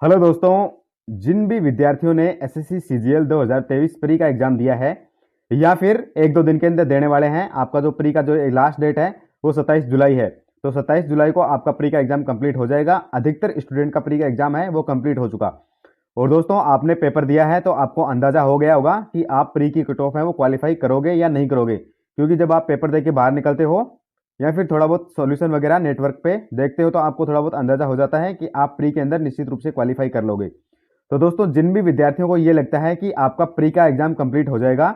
Hello दोस्तों। जिन भी विद्यार्थियों ने एसएससी सीजीएल 2023 प्री का एग्जाम दिया है या फिर एक दो दिन के अंदर देने वाले हैं, आपका जो प्री का जो लास्ट डेट है वो 27 जुलाई है। तो 27 जुलाई को आपका प्री का एग्जाम कंप्लीट हो जाएगा। अधिकतर स्टूडेंट का प्री का एग्जाम है वो कंप्लीट हो चुका। और दोस्तों, आपने पेपर दिया है तो आपको अंदाजा हो गया होगा कि आप प्री की कट ऑफ है वो क्वालिफाई करोगे या नहीं करोगे, क्योंकि जब आप पेपर दे के बाहर निकलते हो या फिर थोड़ा बहुत सॉल्यूशन वगैरह नेटवर्क पे देखते हो तो आपको थोड़ा बहुत अंदाजा हो जाता है कि आप प्री के अंदर निश्चित रूप से क्वालिफाई कर लोगे। तो दोस्तों, जिन भी विद्यार्थियों को ये लगता है कि आपका प्री का एग्जाम कंप्लीट हो जाएगा,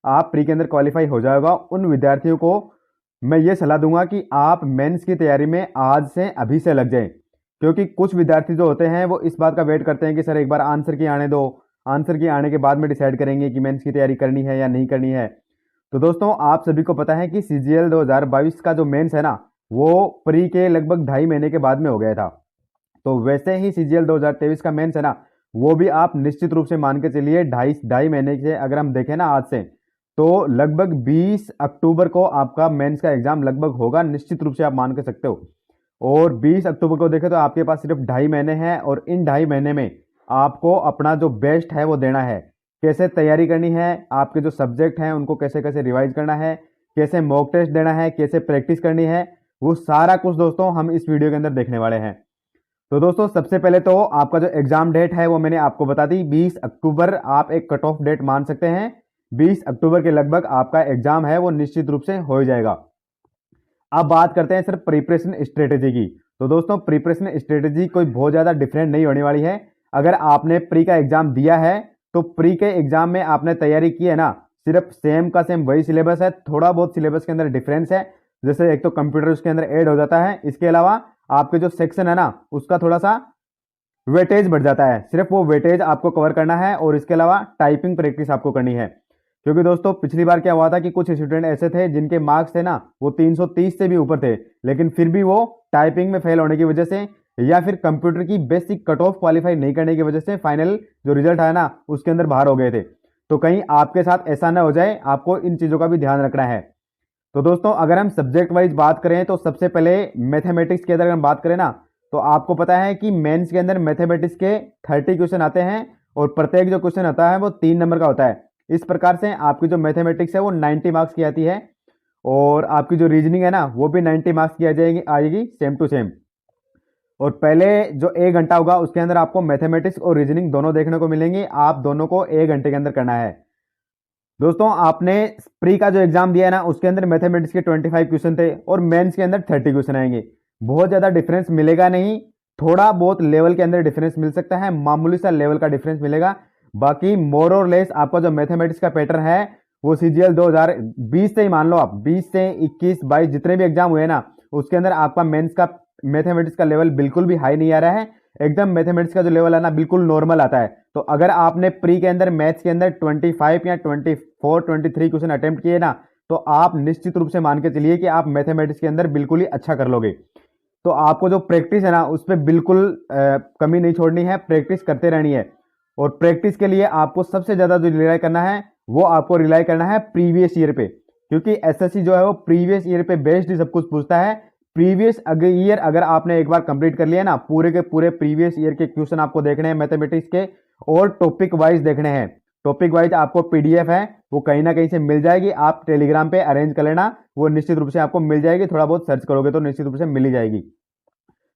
आप प्री के अंदर क्वालिफाई हो जाएगा, उन विद्यार्थियों को मैं ये सलाह दूंगा कि आप मेंस की तैयारी में आज से अभी से लग जाएं। क्योंकि कुछ विद्यार्थी जो होते हैं वो इस बात का वेट करते हैं कि सर एक बार आंसर की आने दो, आंसर की आने के बाद में डिसाइड करेंगे कि मेंस की तैयारी करनी है या नहीं करनी है। तो दोस्तों, आप सभी को पता है कि सीजीएल 2022 का जो मेंस है ना, वो प्री के लगभग 2.5 महीने के बाद में हो गया था। तो वैसे ही सीजीएल 2023 का मेंस है ना, वो भी आप निश्चित रूप से मान के चलिए 2.5 महीने से अगर हम देखें ना आज से, तो लगभग 20 अक्टूबर को आपका मेंस का एग्जाम लगभग होगा, निश्चित रूप से आप मान के सकते हो। और 20 अक्टूबर को देखें तो आपके पास सिर्फ 2.5 महीने हैं और इन 2.5 महीने में आपको अपना जो बेस्ट है वो देना है। कैसे तैयारी करनी है, आपके जो सब्जेक्ट हैं उनको कैसे कैसे रिवाइज करना है, कैसे मॉक टेस्ट देना है, कैसे प्रैक्टिस करनी है, वो सारा कुछ दोस्तों हम इस वीडियो के अंदर देखने वाले हैं। तो दोस्तों, सबसे पहले तो आपका जो एग्जाम डेट है वो मैंने आपको बता दी, 20 अक्टूबर आप एक कट ऑफ डेट मान सकते हैं। 20 अक्टूबर के लगभग आपका एग्जाम है वो निश्चित रूप से हो जाएगा। अब बात करते हैं सर प्रिपरेशन स्ट्रेटेजी की। तो दोस्तों, प्रिपरेशन स्ट्रेटेजी कोई बहुत ज्यादा डिफरेंट नहीं होने वाली है। अगर आपने प्री का एग्जाम दिया है तो प्री के एग्जाम में आपने तैयारी की है ना, सिर्फ सेम का सेम वही सिलेबस है, थोड़ा बहुत सिलेबस के अंदर डिफरेंस है। जैसे एक तो कंप्यूटर उसके अंदर ऐड हो जाता है, इसके अलावा आपके जो सेक्शन है ना उसका थोड़ा सा वेटेज बढ़ जाता है। सिर्फ वो वेटेज आपको कवर करना है और इसके अलावा टाइपिंग प्रैक्टिस आपको करनी है। क्योंकि दोस्तों, पिछली बार क्या हुआ था कि कुछ स्टूडेंट ऐसे थे जिनके मार्क्स थे ना वो 330 से भी ऊपर थे, लेकिन फिर भी वो टाइपिंग में फेल होने की वजह से या फिर कंप्यूटर की बेसिक कट ऑफ क्वालिफाई नहीं करने की वजह से फाइनल जो रिजल्ट आया ना उसके अंदर बाहर हो गए थे। तो कहीं आपके साथ ऐसा ना हो जाए, आपको इन चीजों का भी ध्यान रखना है। तो दोस्तों, अगर हम सब्जेक्ट वाइज बात करें तो सबसे पहले मैथमेटिक्स की अगर हम बात करें ना, तो आपको पता है कि मेंस के अंदर मैथमेटिक्स के 30 क्वेश्चन आते हैं और प्रत्येक जो क्वेश्चन आता है वो 3 नंबर का होता है। इस प्रकार से आपकी जो मैथमेटिक्स है वो 90 मार्क्स की आती है और आपकी जो रीजनिंग है ना वो भी 90 मार्क्स की आएगी सेम टू सेम। और पहले जो 1 घंटा होगा उसके अंदर आपको मैथमेटिक्स और रीजनिंग दोनों देखने को मिलेंगी। आप दोनों को 1 घंटे के अंदर करना है। दोस्तों, आपने प्री का जो एग्जाम दिया है ना उसके अंदर मैथमेटिक्स के 25 क्वेश्चन थे और मेंस के अंदर 30 क्वेश्चन आएंगे। बहुत ज्यादा डिफरेंस मिलेगा नहीं, थोड़ा बहुत लेवल के अंदर डिफरेंस मिल सकता है, मामूली सा लेवल का डिफरेंस मिलेगा। बाकी मोर और लेस आपका जो मैथमेटिक्स का पैटर्न है वो सीजीएल 2020 से ही मान लो, आप 20 से 21 22 जितने भी एग्जाम हुए ना उसके अंदर आपका मेंस का मैथमेटिक्स का लेवल बिल्कुल भी हाई नहीं आ रहा है। एकदम मैथमेटिक्स का जो लेवल है ना बिल्कुल नॉर्मल आता है। तो अगर आपने प्री के अंदर मैथ्स के अंदर 25 या 24 23 क्वेश्चन अटेम्प्ट किए ना, तो आप निश्चित रूप से मान के चलिए कि आप मैथमेटिक्स के अंदर बिल्कुल ही अच्छा कर लोगे। तो आपको जो प्रैक्टिस है ना उस पर बिल्कुल कमी नहीं छोड़नी है, प्रैक्टिस करते रहनी है। और प्रैक्टिस के लिए आपको सबसे ज्यादा जो रिलाई करना है वो आपको रिलाई करना है प्रीवियस ईयर पे, क्योंकि एसएससी जो है वो प्रीवियस ईयर पे बेस्ड ही सब कुछ पूछता है। प्रीवियस ईयर अगर आपने एक बार कंप्लीट कर लिया ना, पूरे के पूरे प्रीवियस ईयर के क्वेश्चन आपको देखने हैं मैथमेटिक्स के और टॉपिक वाइज देखने हैं। टॉपिक वाइज आपको पीडीएफ है वो कहीं ना कहीं से मिल जाएगी, आप टेलीग्राम पे अरेंज कर लेना, वो निश्चित रूप से आपको मिल जाएगी। थोड़ा बहुत सर्च करोगे तो निश्चित रूप से मिल ही जाएगी।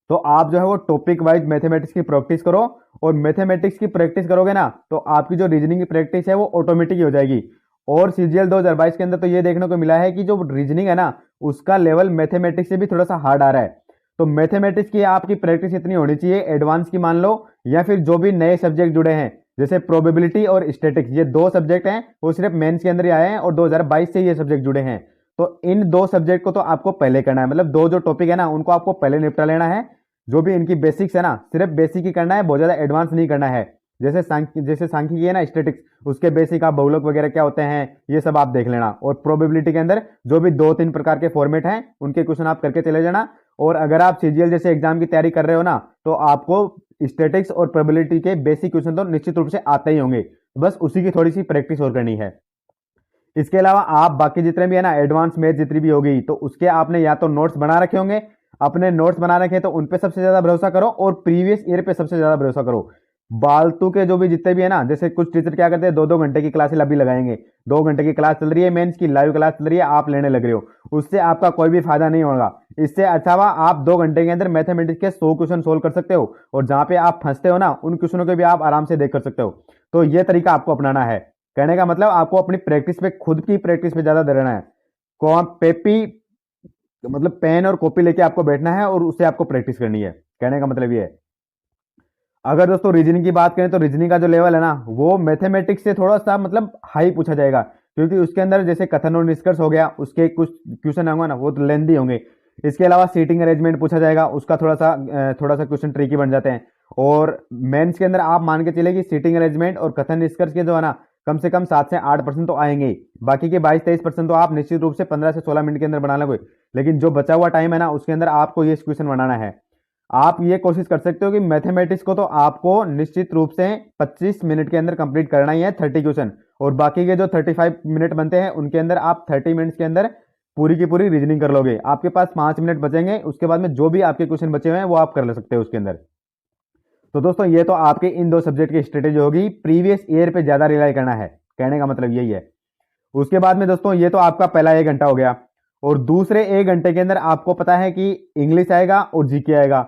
तो आप जो है वो टॉपिक वाइज मैथमेटिक्स की प्रैक्टिस करो और मैथमेटिक्स की प्रैक्टिस करोगे ना तो आपकी जो रीजनिंग की प्रैक्टिस है वो ऑटोमेटिक ही हो जाएगी। और सीजीएल 2022 के अंदर तो ये देखने को मिला है कि जो रीजनिंग है ना उसका लेवल मैथमेटिक्स से भी थोड़ा सा हार्ड आ रहा है। तो मैथमेटिक्स की आपकी प्रैक्टिस इतनी होनी चाहिए एडवांस की मान लो, या फिर जो भी नए सब्जेक्ट जुड़े हैं जैसे प्रोबेबिलिटी और स्टैटिक्स, ये 2 सब्जेक्ट हैं वो सिर्फ मेंस के अंदर ही आए हैं और 2022 से ये सब्जेक्ट जुड़े हैं। तो इन 2 सब्जेक्ट को तो आपको पहले करना है, मतलब दो जो टॉपिक है ना उनको आपको पहले निपटा लेना है। जो भी इनकी बेसिक्स है ना सिर्फ बेसिक ही करना है, बहुत ज्यादा एडवांस नहीं करना है। जैसे सांख्यिकी है ना स्टैटिक्स, उसके बेसिक आप बहुलक वगैरह क्या होते हैं ये सब आप देख लेना। और प्रोबेबिलिटी के अंदर जो भी 2-3 प्रकार के फॉर्मेट हैं उनके क्वेश्चन आप करके चले जाना। और अगर आप सीजीएल जैसे एग्जाम की तैयारी कर रहे हो ना तो आपको स्टैटिक्स और प्रोबेबिलिटी के बेसिक क्वेश्चन तो निश्चित रूप से आते ही होंगे, बस उसी की थोड़ी सी प्रैक्टिस और करनी है। इसके अलावा आप बाकी जितने भी है ना एडवांस मैथ जितनी भी होगी तो उसके आपने या तो नोट्स बना रखे होंगे, अपने नोट्स बना रखे तो उन पे सबसे ज्यादा भरोसा करो और प्रीवियस ईयर पे सबसे ज्यादा भरोसा करो। फालतू के जो भी जितने भी है ना, जैसे कुछ टीचर क्या करते हैं, 2-2 घंटे की क्लास अभी लगाएंगे, 2 घंटे की क्लास चल रही है, मेंस की लाइव क्लास चल रही है, आप लेने लग रहे हो, उससे आपका कोई भी फायदा नहीं होगा। इससे अच्छा हुआ आप 2 घंटे के अंदर मैथमेटिक्स के 100 क्वेश्चन सोल्व कर सकते हो, और जहां पे आप फंसते हो ना, उन क्वेश्चनों के भी आप आराम से देख कर सकते हो। तो ये तरीका आपको अपनाना है। कहने का मतलब आपको अपनी प्रैक्टिस पे, खुद की प्रैक्टिस पे ज्यादा देना है। पेपी मतलब पेन और कॉपी लेके आपको बैठना है और उससे आपको प्रैक्टिस करनी है। कहने का मतलब ये है। अगर दोस्तों रीजनिंग की बात करें तो रीजनिंग का जो लेवल है ना, वो मैथमेटिक्स से थोड़ा सा मतलब हाई पूछा जाएगा, क्योंकि उसके अंदर जैसे कथन और निष्कर्ष हो गया, उसके कुछ क्वेश्चन होंगे ना वो तो लेंदी होंगे। इसके अलावा सीटिंग अरेंजमेंट पूछा जाएगा, उसका थोड़ा सा क्वेश्चन ट्रिकी बन जाते हैं। और मेंस के अंदर आप मान के चले कि सीटिंग अरेंजमेंट और कथन निष्कर्ष के जो है ना, कम से कम 7 से 8% तो आएंगे ही। बाकी के 22-23% तो आप निश्चित रूप से 15 से 16 मिनट के अंदर बना लोगे। लेकिन जो बचा हुआ टाइम है ना, उसके अंदर आपको ये क्वेश्चन बनाना है। आप ये कोशिश कर सकते हो कि मैथमेटिक्स को तो आपको निश्चित रूप से 25 मिनट के अंदर कंप्लीट करना ही है, 30 क्वेश्चन। और बाकी के जो 35 मिनट बनते हैं उनके अंदर आप 30 मिनट्स के अंदर पूरी की पूरी रीजनिंग कर लोगे। आपके पास 5 मिनट बचेंगे, उसके बाद में जो भी आपके क्वेश्चन बचे हुए हैं वो आप कर ले सकते हो उसके अंदर। तो दोस्तों ये तो आपके इन दो सब्जेक्ट की स्ट्रेटेजी होगी, प्रीवियस ईयर पे ज्यादा रिलाई करना है। कहने का मतलब यही है। उसके बाद में दोस्तों ये तो आपका पहला 1 घंटा हो गया, और दूसरे 1 घंटे के अंदर आपको पता है कि इंग्लिश आएगा और जीके आएगा।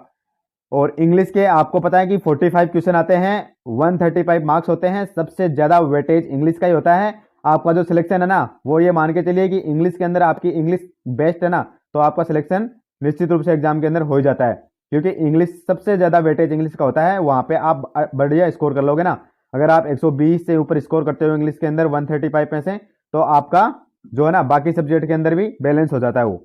और इंग्लिश के आपको पता है कि 45 क्वेश्चन आते हैं, 135 मार्क्स होते हैं, सबसे ज्यादा वेटेज इंग्लिश का ही होता है। आपका जो सिलेक्शन है ना, वो ये मान के चलिए कि इंग्लिश के अंदर आपकी इंग्लिश बेस्ट है ना, तो आपका सिलेक्शन निश्चित रूप से एग्जाम के अंदर हो जाता है, क्योंकि इंग्लिश सबसे ज्यादा वेटेज इंग्लिश का होता है। वहां पे आप बढ़िया स्कोर कर लोगे ना। अगर आप 120 से ऊपर स्कोर करते हो इंग्लिश के अंदर 135 में से, तो आपका जो है ना बाकी सब्जेक्ट के अंदर भी बैलेंस हो जाता है वो।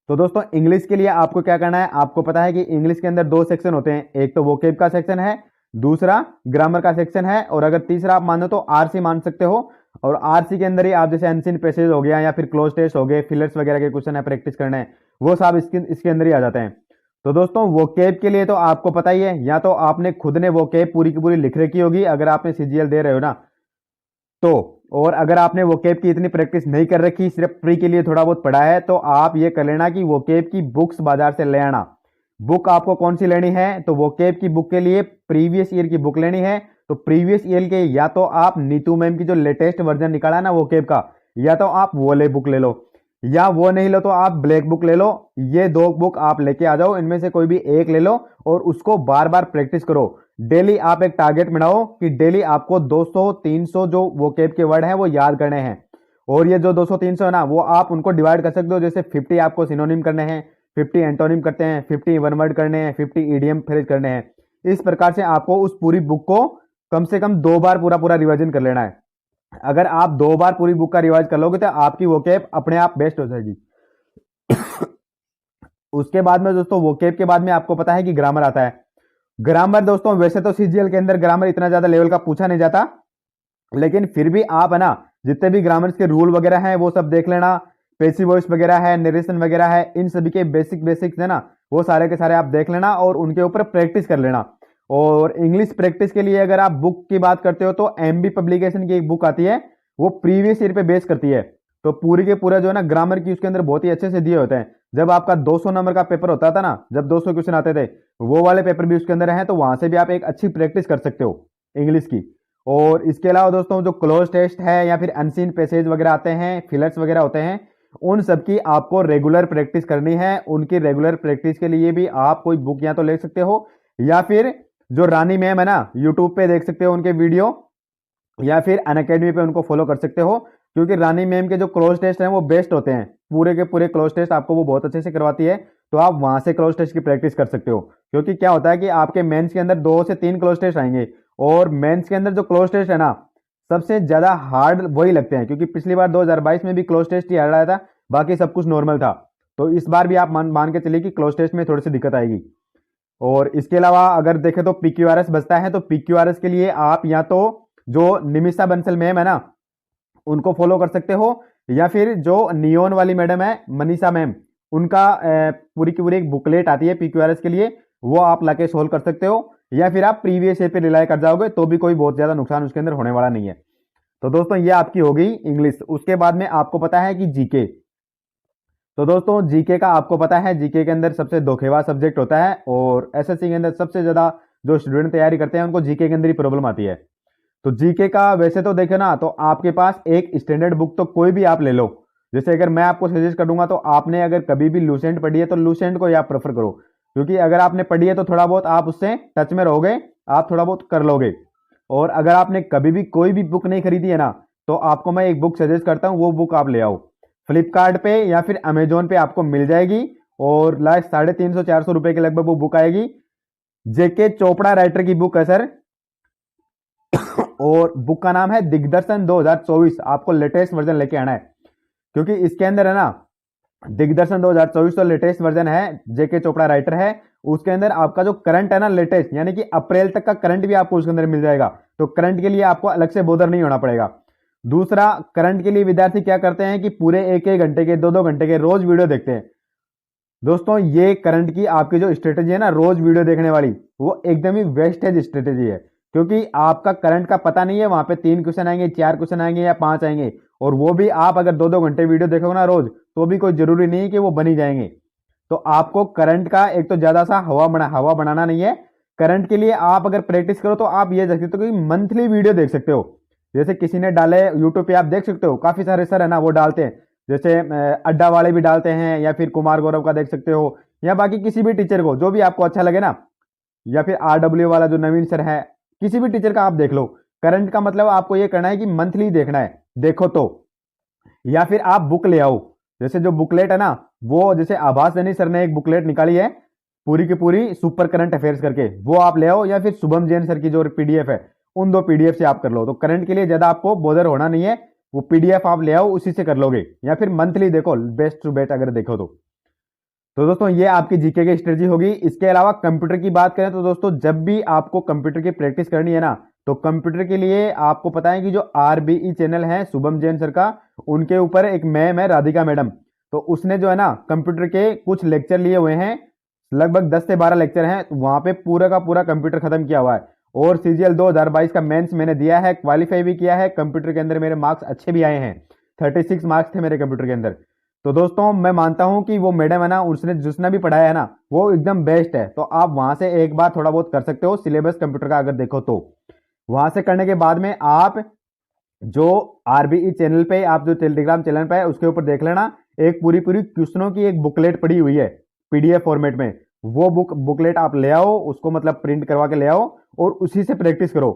तो दोस्तों इंग्लिश के लिए आपको क्या करना है, आपको पता है कि इंग्लिश के अंदर 2 सेक्शन होते हैं, एक तो वोकेब का सेक्शन है, दूसरा ग्रामर का सेक्शन है, और अगर तीसरा आप मानो तो आरसी मान सकते हो। और आरसी के अंदर ही आप जैसे अनसीन पैसेज हो गया या फिर क्लोज टेस्ट हो गए, फिलर्स वगैरह के क्वेश्चन है प्रैक्टिस करना है, वो सब इसके अंदर ही आ जाते हैं। तो दोस्तों वोकेब के लिए तो आपको पता ही है, या तो आपने खुद ने वोकेब पूरी की पूरी लिख रखी होगी अगर आपने सीजीएल दे रहे हो ना तो, और अगर आपने वोकेब की इतनी प्रैक्टिस नहीं कर रखी, सिर्फ प्री के लिए थोड़ा बहुत पढ़ा है, तो आप ये कर लेना कि वोकेब की बुक्स बाजार से ले आना। बुक आपको कौन सी लेनी है, तो वोकेब की बुक के लिए प्रीवियस ईयर की बुक लेनी है। तो प्रीवियस ईयर के या तो आप नीतू मैम की जो लेटेस्ट वर्जन निकाला ना वोकेब का, या तो आप वो ले बुक ले लो, या वो नहीं लो तो आप ब्लैक बुक ले लो। ये 2 बुक आप लेके आ जाओ, इनमें से कोई भी एक ले लो और उसको बार बार प्रैक्टिस करो। डेली आप एक टारगेट बनाओ कि डेली आपको 200-300 जो वोकेब के वर्ड हैं वो याद करने हैं। और ये जो 200-300 है ना, वो आप उनको डिवाइड कर सकते हो, जैसे 50 आपको सिनोनिम करने हैं, 50 एंटोनिम करते हैं, 50 वन वर्ड करने हैं, 50 ईडियम फ्रेज करने हैं। इस प्रकार से आपको उस पूरी बुक को कम से कम 2 बार पूरा पूरा रिवाइजन कर लेना है। अगर आप 2 बार पूरी बुक का रिवाइज कर लोगे तो आपकी वोकेब अपने आप बेस्ट हो जाएगी। उसके बाद में दोस्तों वोकेब के बाद में आपको पता है कि ग्रामर आता है। ग्रामर दोस्तों वैसे तो सीजीएल के अंदर ग्रामर इतना ज्यादा लेवल का पूछा नहीं जाता, लेकिन फिर भी आप है ना जितने भी ग्रामर के रूल वगैरह हैं वो सब देख लेना। पेसिव वॉइस वगैरह है, नरेशन वगैरह है, इन सभी के बेसिक्स है ना, वो सारे के सारे आप देख लेना और उनके ऊपर प्रैक्टिस कर लेना। और इंग्लिश प्रैक्टिस के लिए अगर आप बुक की बात करते हो तो एमबी पब्लिकेशन की एक बुक आती है, वो प्रीवियस ईयर पे बेस करती है। तो पूरी के पूरा जो है ना ग्रामर की उसके अंदर बहुत ही अच्छे से दिए होते हैं। जब आपका 200 नंबर का पेपर होता था ना, जब 200 क्वेश्चन आते थे, वो वाले पेपर भी उसके अंदर हैं, तो वहां से भी आप एक अच्छी प्रैक्टिस कर सकते हो इंग्लिश की। और इसके अलावा दोस्तों जो क्लोज टेस्ट है या फिर अनसीन पैसेज वगैरह आते हैं, फिलर्स वगैरह होते हैं, उन सब की आपको रेगुलर प्रैक्टिस करनी है। उनकी रेगुलर प्रैक्टिस के लिए भी आप कोई बुक या तो ले सकते हो, या फिर जो रानी मैम है ना यूट्यूब पे देख सकते हो उनके वीडियो, या फिर अनअकैडमी पे उनको फॉलो कर सकते हो, क्योंकि रानी मैम के जो क्लोज टेस्ट हैं वो बेस्ट होते हैं। पूरे के पूरे क्लोज टेस्ट आपको वो बहुत अच्छे से करवाती है, तो आप वहां से क्लोज टेस्ट की प्रैक्टिस कर सकते हो। क्योंकि क्या होता है कि आपके मेंस के अंदर 2 से 3 क्लोज टेस्ट आएंगे, और मेंस के अंदर जो क्लोज टेस्ट है ना सबसे ज्यादा हार्ड वही लगते हैं, क्योंकि पिछली बार 2022 में भी क्लोज टेस्ट ही हार्ड आया था, बाकी सब कुछ नॉर्मल था। तो इस बार भी आप मान के चलिए कि क्लोज टेस्ट में थोड़ी सी दिक्कत आएगी। और इसके अलावा अगर देखें तो पीक्यूआरएस बचता है, तो पीक्यूआरएस के लिए आप या तो जो निमिषा बंसल मैम है ना उनको फॉलो कर सकते हो, या फिर जो नियोन वाली मैडम है मनीषा मैम, उनका पूरी की पूरी एक बुकलेट आती है पीक्यूआरएस के लिए, वो आप लाके सोल्व कर सकते हो। या फिर आप प्रीवियस ईयर पे रिलाई कर जाओगे तो भी कोई बहुत ज्यादा नुकसान उसके अंदर होने वाला नहीं है। तो दोस्तों ये आपकी हो गई इंग्लिश। उसके बाद में आपको पता है कि जीके, तो दोस्तों जीके का आपको पता है, जीके के अंदर सबसे धोखेबाज सब्जेक्ट होता है और एसएससी के अंदर सबसे ज्यादा जो स्टूडेंट तैयारी करते हैं उनको जीके के अंदर ही प्रॉब्लम आती है। तो जीके का वैसे तो देखे ना तो आपके पास एक स्टैंडर्ड बुक तो कोई भी आप ले लो। जैसे अगर मैं आपको सजेस्ट करूंगा तो आपने अगर कभी भी लूसेंट पढ़ी है तो लूसेंट को ही आप प्रेफर करो, क्योंकि अगर आपने पढ़ी है तो थोड़ा बहुत आप उससे टच में रहोगे, आप थोड़ा बहुत कर लोगे। और अगर आपने कभी भी कोई भी बुक नहीं खरीदी है ना तो आपको मैं एक बुक सजेस्ट करता हूं, वो बुक आप ले आओ। फ्लिपकार्ट पे या फिर अमेजोन पे आपको मिल जाएगी और लास्ट 350-400 रुपए के लगभग वो बुक आएगी। जेके चोपड़ा राइटर की बुक है सर, और बुक का नाम है दिग्दर्शन 2024। आपको लेटेस्ट वर्जन लेके आना है, क्योंकि इसके अंदर है ना दिग्दर्शन 2024 तो लेटेस्ट वर्जन है, जेके चोपड़ा राइटर है। उसके अंदर आपका जो करंट है ना लेटेस्ट, यानी कि अप्रैल तक का करंट भी आपको उसके अंदर मिल जाएगा। तो करंट के लिए आपको अलग से बोदर नहीं होना पड़ेगा। दूसरा, करंट के लिए विद्यार्थी क्या करते हैं कि पूरे 1-1 घंटे के 2-2 घंटे के रोज वीडियो देखते हैं। दोस्तों ये करंट की आपकी जो स्ट्रेटेजी है ना रोज वीडियो देखने वाली, वो एकदम ही वेस्टेज स्ट्रेटेजी है, क्योंकि आपका करंट का पता नहीं है, वहां पे 3 क्वेश्चन आएंगे, 4 क्वेश्चन आएंगे या 5 आएंगे, और वो भी आप अगर 2-2 घंटे वीडियो देखोगे ना रोज तो भी कोई जरूरी नहीं कि वो बनी जाएंगे। तो आपको करंट का एक तो ज्यादा सा हवा बनाना नहीं है। करंट के लिए आप अगर प्रैक्टिस करो तो आप ये देख सकते हो कि मंथली वीडियो देख सकते हो। जैसे किसी ने डाले यूट्यूब पे, आप देख सकते हो काफी सारे सर है ना वो डालते हैं, जैसे अड्डा वाले भी डालते हैं, या फिर कुमार गौरव का देख सकते हो, या बाकी किसी भी टीचर को जो भी आपको अच्छा लगे ना, या फिर आरडब्ल्यू वाला जो नवीन सर है, किसी भी टीचर का आप देख लो। करंट का मतलब आपको ये करना है कि मंथली देखना है, देखो तो। या फिर आप बुक ले आओ, जैसे जो बुकलेट है ना, वो जैसे आभास सैनी सर ने एक बुकलेट निकाली है पूरी की पूरी सुपर करंट अफेयर्स करके, वो आप ले आओ, या फिर शुभम जैन सर की जो पीडीएफ है, उन 2 पीडीएफ से आप कर लो। तो करंट के लिए ज्यादा आपको बोदर होना नहीं है, वो पीडीएफ आप ले आओ, उसी से कर लोगे, या फिर मंथली देखो, बेस्ट टू बेस्ट अगर देखो तो दोस्तों ये आपकी जीके की स्ट्रेटजी होगी। इसके अलावा कंप्यूटर की बात करें तो दोस्तों जब भी आपको कंप्यूटर की प्रैक्टिस करनी है ना, तो कंप्यूटर के लिए आपको पता है कि जो आरबीई चैनल है शुभम जैन सर का, उनके ऊपर एक मैम है राधिका मैडम, तो उसने जो है ना कंप्यूटर के कुछ लेक्चर लिए हुए हैं, लगभग 10 से 12 लेक्चर हैं, तो वहां पे पूरा का पूरा कंप्यूटर खत्म किया हुआ है। और सीजीएल 2022 का मेंस मैंने दिया है, क्वालिफाई भी किया है, कंप्यूटर के अंदर मेरे मार्क्स अच्छे भी आए हैं, 36 मार्क्स थे मेरे कंप्यूटर के अंदर। तो दोस्तों मैं मानता हूं कि वो मैडम है ना, उसने जिसने भी पढ़ाया है ना वो एकदम बेस्ट है। तो आप वहां से एक बार थोड़ा बहुत कर सकते हो सिलेबस कंप्यूटर का अगर देखो तो। वहां से करने के बाद में आप जो आरबीई चैनल पे, आप जो टेलीग्राम चैनल पे है उसके ऊपर देख लेना, एक पूरी पूरी क्वेश्चनों की एक बुकलेट पड़ी हुई है पीडीएफ फॉर्मेट में। वो बुकलेट आप ले आओ, उसको मतलब प्रिंट करवा के ले आओ और उसी से प्रैक्टिस करो।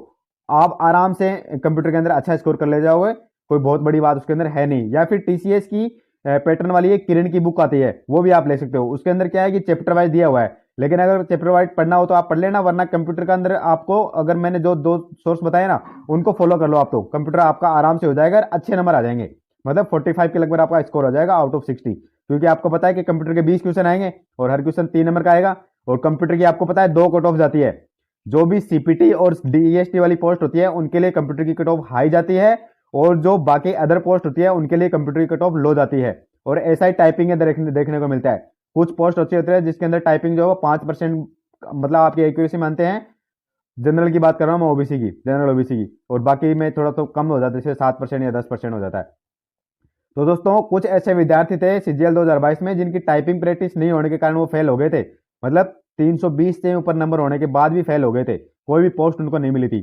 आप आराम से कंप्यूटर के अंदर अच्छा स्कोर कर ले जाओगे, कोई बहुत बड़ी बात उसके अंदर है नहीं। या फिर टीसीएस की पैटर्न वाली एक किरण की बुक आती है, वो भी आप ले सकते हो। उसके अंदर क्या है कि चैप्टर वाइज दिया हुआ है, लेकिन अगर चैप्टर वाइज पढ़ना हो तो आप पढ़ लेना, वरना कंप्यूटर के अंदर आपको अगर मैंने जो 2 सोर्स बताए ना उनको फॉलो कर लो आप, तो कंप्यूटर आपका आराम से हो जाएगा, अच्छे नंबर आ जाएंगे। मतलब 45 के लगभग आपका स्कोर हो जाएगा आउट ऑफ 60, क्योंकि आपको पता है कि कंप्यूटर के 20 क्वेश्चन आएंगे और हर क्वेश्चन 3 नंबर का आएगा। और कंप्यूटर की आपको पता है 2 कट ऑफ जाती है, जो भी सीपीटी और डीईएसटी वाली पोस्ट होती है उनके लिए कंप्यूटर की कट ऑफ हाई जाती है, और जो बाकी अदर पोस्ट होती है उनके लिए कंप्यूटर की कट ऑफ लो जाती है। और ऐसा ही टाइपिंग देखने को मिलता है, कुछ पोस्ट होती है जिसके अंदर टाइपिंग जो है 5% मतलब आपकी एक्यूरेसी मानते हैं। जनरल की बात कर रहा हूं मैं, ओबीसी की, जनरल ओबीसी की, और बाकी में थोड़ा तो कम हो जाता है, जैसे 7% या 10% हो जाता है। तो दोस्तों कुछ ऐसे विद्यार्थी थे सीजीएल 2022 में जिनकी टाइपिंग प्रैक्टिस नहीं होने के कारण वो फेल हो गए थे, मतलब 320 से ऊपर नंबर होने के बाद भी फेल हो गए थे, कोई भी पोस्ट उनको नहीं मिली थी।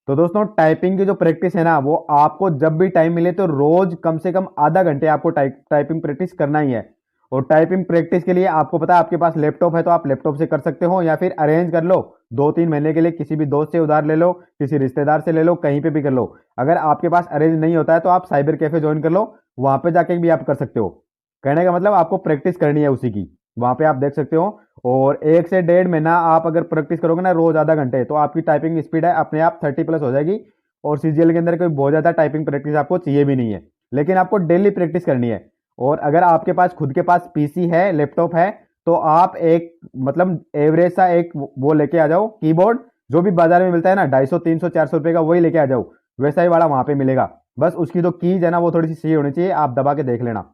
तो दोस्तों टाइपिंग की जो प्रैक्टिस है ना, वो आपको जब भी टाइम मिले तो रोज कम से कम आधा घंटे आपको टाइपिंग प्रैक्टिस करना ही है। और टाइपिंग प्रैक्टिस के लिए आपको पता है आपके पास लैपटॉप है तो आप लैपटॉप से कर सकते हो, या फिर अरेंज कर लो 2-3 महीने के लिए, किसी भी दोस्त से उधार ले लो, किसी रिश्तेदार से ले लो, कहीं पे भी कर लो। अगर आपके पास अरेंज नहीं होता है तो आप साइबर कैफे ज्वाइन कर लो, वहां पे जाके भी आप कर सकते हो। कहने का मतलब आपको प्रैक्टिस करनी है उसी की, वहां पे आप देख सकते हो। और 1 से 1.5 महीना आप अगर प्रैक्टिस करोगे ना रोज आधा घंटे, तो आपकी टाइपिंग स्पीड है अपने आप 30+ हो जाएगी। और सीजीएल के अंदर कोई बहुत ज्यादा टाइपिंग प्रैक्टिस आपको चाहिए भी नहीं है, लेकिन आपको डेली प्रैक्टिस करनी है। और अगर आपके पास खुद के पास पीसी है, लैपटॉप है, तो आप एक मतलब एवरेज सा एक वो लेके आ जाओ कीबोर्ड, जो भी बाजार में मिलता है ना 250, 300, 400 रुपए का, वही लेके आ जाओ, वैसा ही वाला वहां पे मिलेगा। बस उसकी जो कीज है ना वो थोड़ी सी सही होनी चाहिए, आप दबा के देख लेना।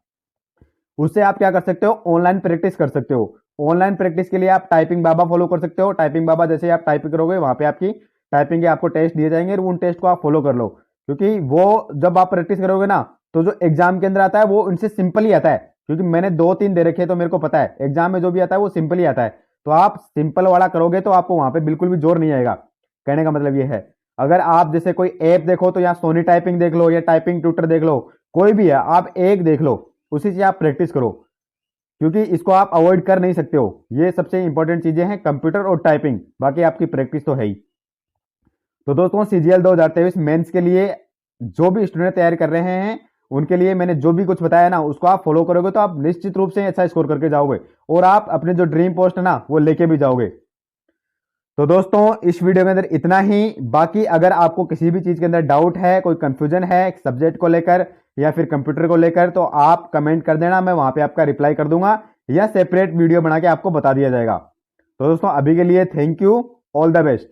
उससे आप क्या कर सकते हो, ऑनलाइन प्रैक्टिस कर सकते हो। ऑनलाइन प्रैक्टिस के लिए आप टाइपिंग बाबा फॉलो कर सकते हो। टाइपिंग बाबा जैसे आप टाइपिंग करोगे वहां पे आपकी टाइपिंग के आपको टेस्ट दिए जाएंगे, और उन टेस्ट को आप फॉलो कर लो, क्योंकि वो जब आप प्रैक्टिस करोगे ना तो जो एग्जाम के अंदर आता है वो उनसे सिंपल ही आता है। क्योंकि मैंने 2-3 दे रखे हैं, तो मेरे को पता है एग्जाम में जो भी आता है वो सिंपल ही आता है। तो आप सिंपल वाला करोगे तो आपको वहां पे बिल्कुल भी जोर नहीं आएगा। कहने का मतलब ये है, अगर आप जैसे कोई ऐप देखो तो यहाँ सोनी टाइपिंग देख लो या टाइपिंग ट्यूटर देख लो, कोई भी है, आप एक देख लो, उसी से आप प्रैक्टिस करो, क्योंकि इसको आप अवॉइड कर नहीं सकते हो। ये सबसे इंपॉर्टेंट चीजें हैं, कंप्यूटर और टाइपिंग, बाकी आपकी प्रैक्टिस तो है ही। तो दोस्तों सीजीएल 2023 मेंस के लिए जो भी स्टूडेंट तैयारी कर रहे हैं, उनके लिए मैंने जो भी कुछ बताया ना, उसको आप फॉलो करोगे तो आप निश्चित रूप से अच्छा स्कोर करके जाओगे और आप अपने जो ड्रीम पोस्ट है ना वो लेके भी जाओगे। तो दोस्तों इस वीडियो के अंदर इतना ही। बाकी अगर आपको किसी भी चीज के अंदर डाउट है, कोई कंफ्यूजन है सब्जेक्ट को लेकर या फिर कंप्यूटर को लेकर, तो आप कमेंट कर देना, मैं वहां पे आपका रिप्लाई कर दूंगा या सेपरेट वीडियो बना के आपको बता दिया जाएगा। तो दोस्तों अभी के लिए thank you, all the best.